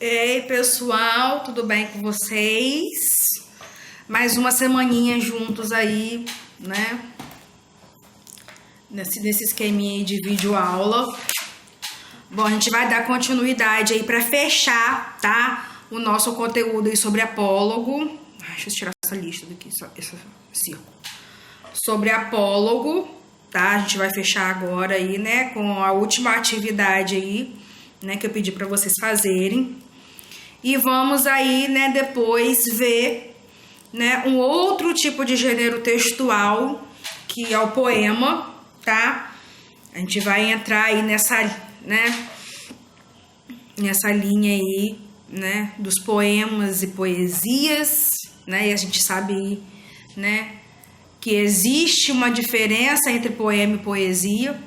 Ei, pessoal, tudo bem com vocês? Mais uma semaninha juntos aí, né? Nesse esqueminha aí de vídeo aula. Bom, a gente vai dar continuidade aí para fechar, tá? O nosso conteúdo aí sobre apólogo. Deixa eu tirar essa lista daqui, esse círculo. Sobre apólogo, tá? A gente vai fechar agora aí, né? Com a última atividade aí, né? Que eu pedi para vocês fazerem. E vamos aí, né, depois ver, né, um outro tipo de gênero textual, que é o poema, tá? A gente vai entrar aí nessa linha aí, né, dos poemas e poesias, né? E a gente sabe, né, que existe uma diferença entre poema e poesia.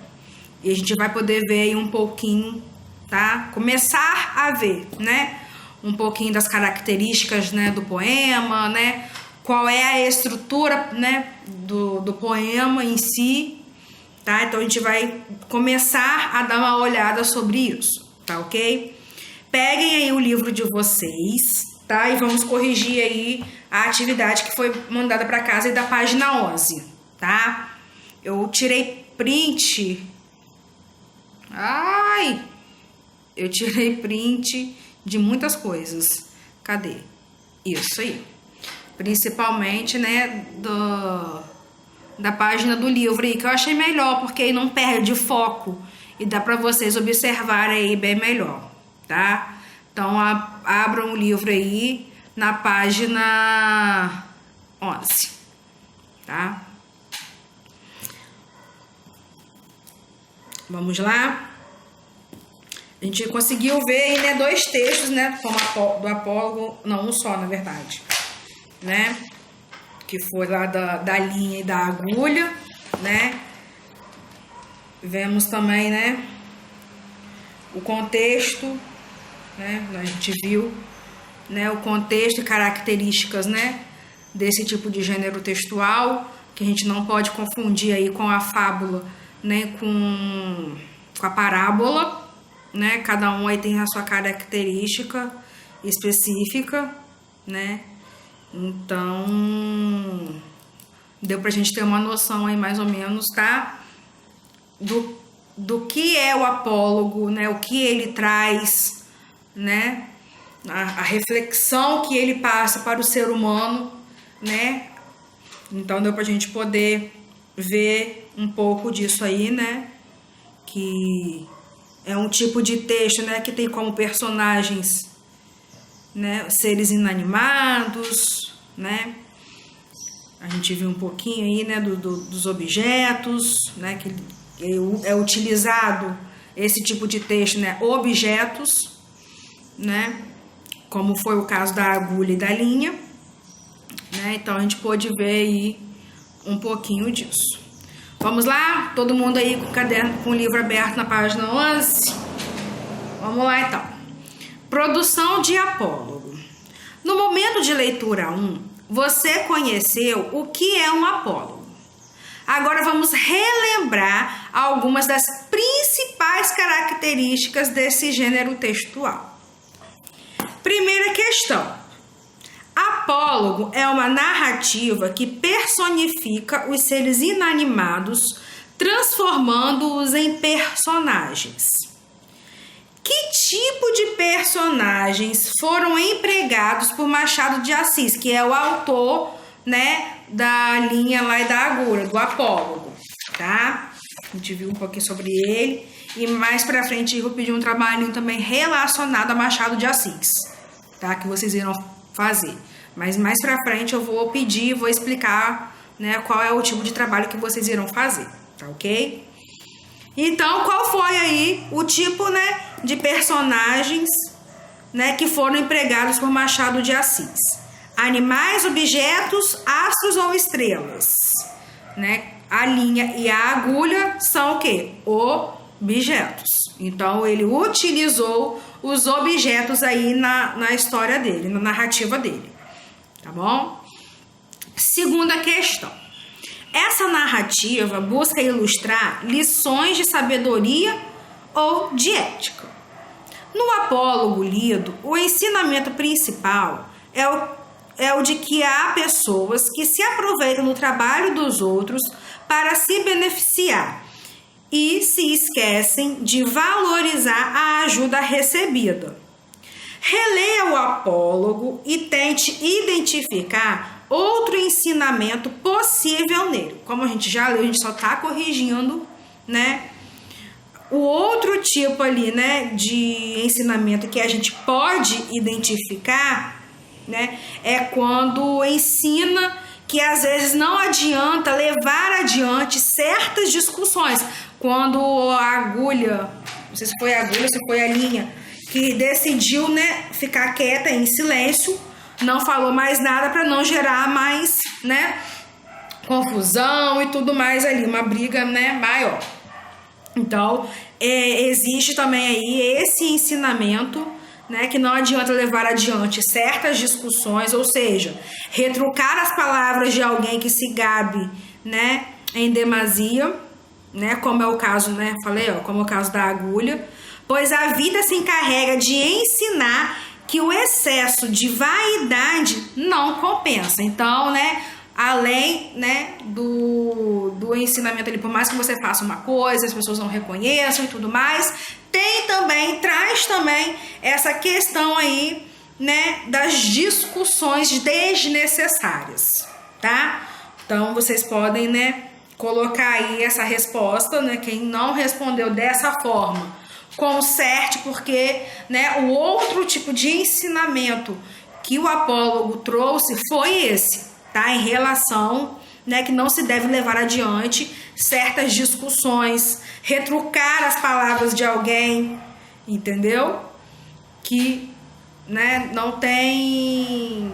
E a gente vai poder ver aí um pouquinho, tá? Começar a ver, né? Um pouquinho das características, né, do poema, né, qual é a estrutura, né, do poema em si, tá? Então a gente vai começar a dar uma olhada sobre isso, tá, ok? Peguem aí o livro de vocês, tá? E vamos corrigir aí a atividade que foi mandada para casa aí da página 11, tá? Eu tirei print. Eu tirei print de muitas coisas. Cadê? Isso aí. Principalmente, né, da página do livro aí, que eu achei melhor, porque aí não perde foco e dá para vocês observarem aí bem melhor, tá? Então, abram o livro aí na página 11, tá? Vamos lá? A gente conseguiu ver aí, né, dois textos, né, do apólogo, não, um só, na verdade, né, que foi lá da linha e da agulha, né. Vemos também, né, o contexto, né, a gente viu, né, o contexto e características, né, desse tipo de gênero textual, que a gente não pode confundir aí com a fábula, né, com a parábola, né? Cada um aí tem a sua característica específica, né? Então, deu pra gente ter uma noção aí mais ou menos, tá? Do que é o apólogo, né? O que ele traz, né? A reflexão que ele passa para o ser humano, né? Então, deu pra gente poder ver um pouco disso aí, né? Que é um tipo de texto, né, que tem como personagens, né, seres inanimados, né? A gente viu um pouquinho aí, né, dos objetos, né, que é utilizado esse tipo de texto, né, objetos, né, como foi o caso da agulha e da linha, né? Então a gente pôde ver aí um pouquinho disso. Vamos lá? Todo mundo aí com o caderno, com o livro aberto na página 11? Vamos lá então. Produção de apólogo. No momento de leitura 1, você conheceu o que é um apólogo. Agora vamos relembrar algumas das principais características desse gênero textual. Primeira questão. Apólogo é uma narrativa que personifica os seres inanimados, transformando-os em personagens. Que tipo de personagens foram empregados por Machado de Assis, que é o autor, né, da linha lá e da agulha, do apólogo, tá? A gente viu um pouquinho sobre ele e mais pra frente eu vou pedir um trabalhinho também relacionado a Machado de Assis, tá? Que vocês irão fazer. Mas mais pra frente eu vou pedir, vou explicar, né, qual é o tipo de trabalho que vocês irão fazer, tá ok? Então, qual foi aí o tipo, né, de personagens, né, que foram empregados por Machado de Assis? Animais, objetos, astros ou estrelas, né? A linha e a agulha são o quê? Objetos. Então, ele utilizou os objetos aí na história dele, na narrativa dele. Tá bom? Segunda questão. Essa narrativa busca ilustrar lições de sabedoria ou de ética. No apólogo lido, o ensinamento principal é o de que há pessoas que se aproveitam do trabalho dos outros para se beneficiar e se esquecem de valorizar a ajuda recebida. Releia o apólogo e tente identificar outro ensinamento possível nele. Como a gente já leu, a gente só está corrigindo, né? O outro tipo ali, né, de ensinamento que a gente pode identificar, né, é quando ensina que às vezes não adianta levar adiante certas discussões. Quando a agulha, não sei se foi a agulha, se foi a linha, que decidiu, né, ficar quieta em silêncio, não falou mais nada para não gerar mais, né, confusão e tudo mais ali, uma briga, né, maior. Então, existe também aí esse ensinamento, né, que não adianta levar adiante certas discussões, ou seja, retrucar as palavras de alguém que se gabe, né, em demasia, né, como é o caso, né, falei, ó, como é o caso da agulha, pois a vida se encarrega de ensinar que o excesso de vaidade não compensa. Então, né, além, né, do ensinamento ali, por mais que você faça uma coisa, as pessoas não reconheçam e tudo mais, traz também essa questão aí, né, das discussões desnecessárias, tá? Então, vocês podem, né, colocar aí essa resposta, né, quem não respondeu dessa forma, conserte, porque, né, o outro tipo de ensinamento que o apólogo trouxe foi esse, tá? Em relação, né, que não se deve levar adiante certas discussões, retrucar as palavras de alguém, entendeu? Que, né, não tem,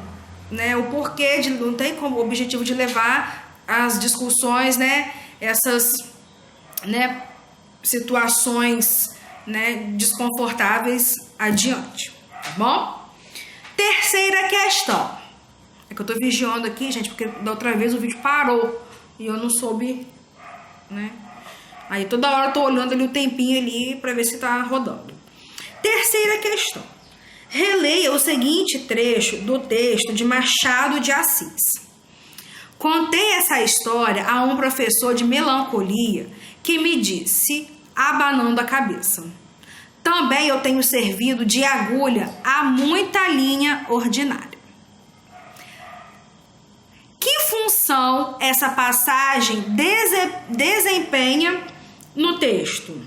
né, o porquê de, não tem como objetivo de levar as discussões, né, essas, né, situações, né, desconfortáveis adiante, tá bom? Terceira questão. É que eu tô vigiando aqui, gente, porque da outra vez o vídeo parou e eu não soube, né? Aí toda hora eu tô olhando ali o tempinho ali pra ver se tá rodando. Terceira questão. Releia o seguinte trecho do texto de Machado de Assis. Contei essa história a um professor de melancolia que me disse, abanando a cabeça: também eu tenho servido de agulha a muita linha ordinária. Que função essa passagem desempenha no texto?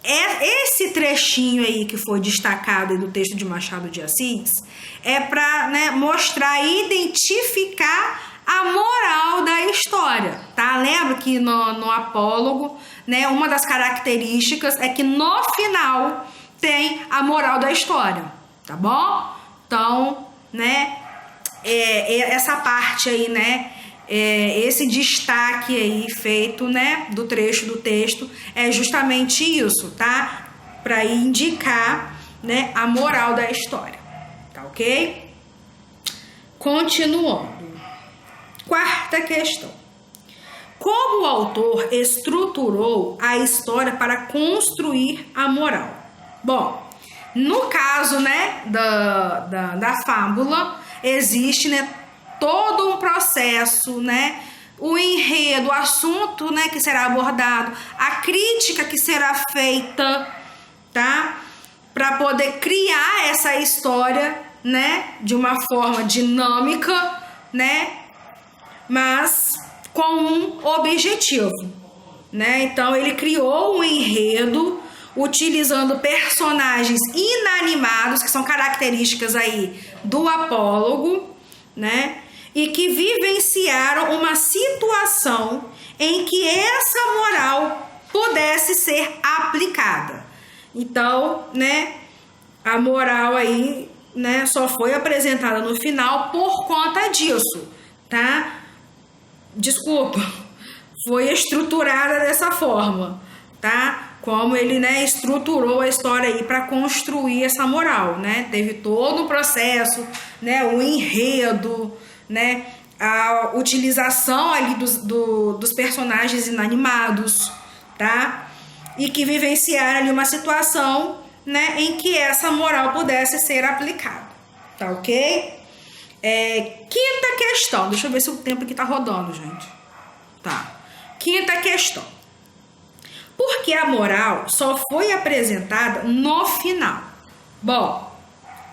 Esse trechinho aí que foi destacado do texto de Machado de Assis é para, né, mostrar e identificar a moral da história, tá? Lembra que no apólogo, né, uma das características é que no final tem a moral da história, tá bom? Então, né, essa parte aí, né, esse destaque aí feito, né, do trecho do texto é justamente isso, tá? Para indicar, né, a moral da história, tá ok? Continuando. Quarta questão. Como o autor estruturou a história para construir a moral? Bom, no caso, né, da fábula, existe, né, todo um processo, né, o enredo, o assunto, né, que será abordado, a crítica que será feita, tá, para poder criar essa história, né, de uma forma dinâmica, né, mas com um objetivo, né? Então ele criou um enredo utilizando personagens inanimados, que são características aí do apólogo, né? E que vivenciaram uma situação em que essa moral pudesse ser aplicada. Então, né, a moral aí, né, só foi apresentada no final por conta disso, tá? Desculpa, foi estruturada dessa forma, tá? Como ele, né, estruturou a história aí para construir essa moral, né? Teve todo o processo, né, o enredo, né, a utilização ali dos personagens inanimados, tá? E que vivenciaram ali uma situação, né, em que essa moral pudesse ser aplicada, tá ok? Quinta questão, deixa eu ver se o tempo aqui tá rodando, gente. Tá. Quinta questão. Por que a moral só foi apresentada no final? Bom,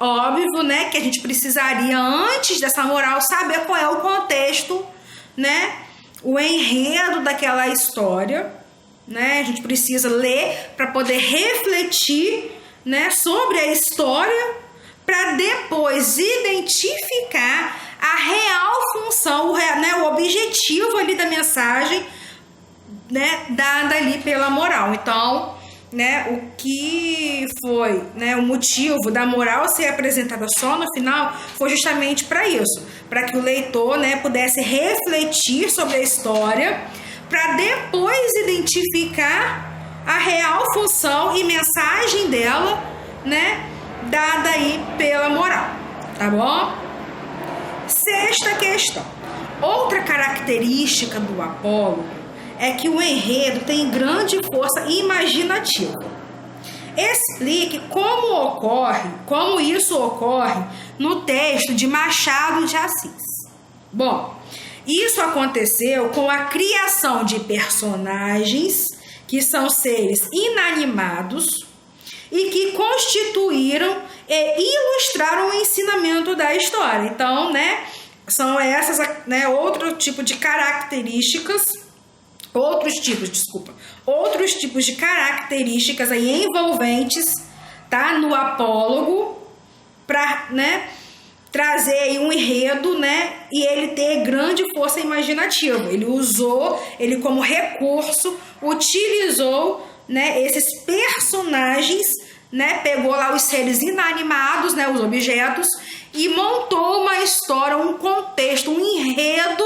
óbvio, né, que a gente precisaria, antes dessa moral, saber qual é o contexto, né, o enredo daquela história, né, a gente precisa ler para poder refletir, né, sobre a história, para depois identificar a real função, né, o objetivo ali da mensagem, né, dada ali pela moral. Então, né, o que foi, né, o motivo da moral ser apresentada só no final foi justamente para isso, para que o leitor, né, pudesse refletir sobre a história, para depois identificar a real função e mensagem dela, né, dada aí pela moral, tá bom? Sexta questão. Outra característica do apólogo é que o enredo tem grande força imaginativa. Explique como isso ocorre no texto de Machado de Assis. Bom, isso aconteceu com a criação de personagens que são seres inanimados e que constituíram e ilustraram o ensinamento da história. Então, né, são essas, né, outros tipos de características aí envolventes, tá, no apólogo, para, né, trazer aí um enredo, né, e ele ter grande força imaginativa. Ele como recurso utilizou, né, esses personagens, né, pegou lá os seres inanimados, né, os objetos, e montou uma história, um contexto, um enredo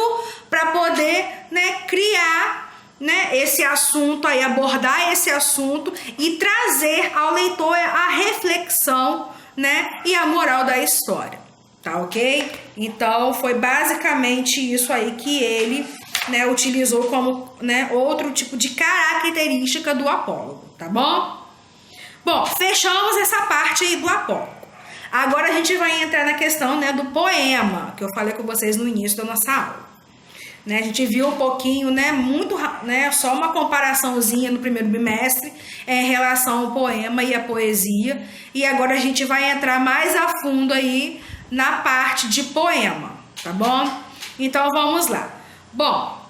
para poder, né, criar, né, esse assunto aí, abordar esse assunto e trazer ao leitor a reflexão, né, e a moral da história, tá ok? Então foi basicamente isso aí que ele, né, utilizou como, né, outro tipo de característica do apólogo, tá bom? Bom, fechamos essa parte aí do apólogo. Agora a gente vai entrar na questão, né, do poema, que eu falei com vocês no início da nossa aula. Né, a gente viu um pouquinho, né, só uma comparaçãozinha no primeiro bimestre em relação ao poema e à poesia. E agora a gente vai entrar mais a fundo aí na parte de poema, tá bom? Então vamos lá. Bom,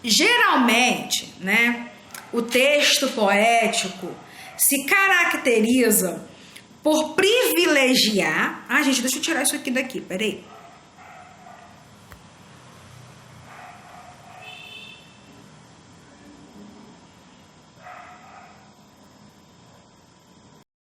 geralmente, né, o texto poético se caracteriza por privilegiar... gente, deixa eu tirar isso aqui daqui, peraí.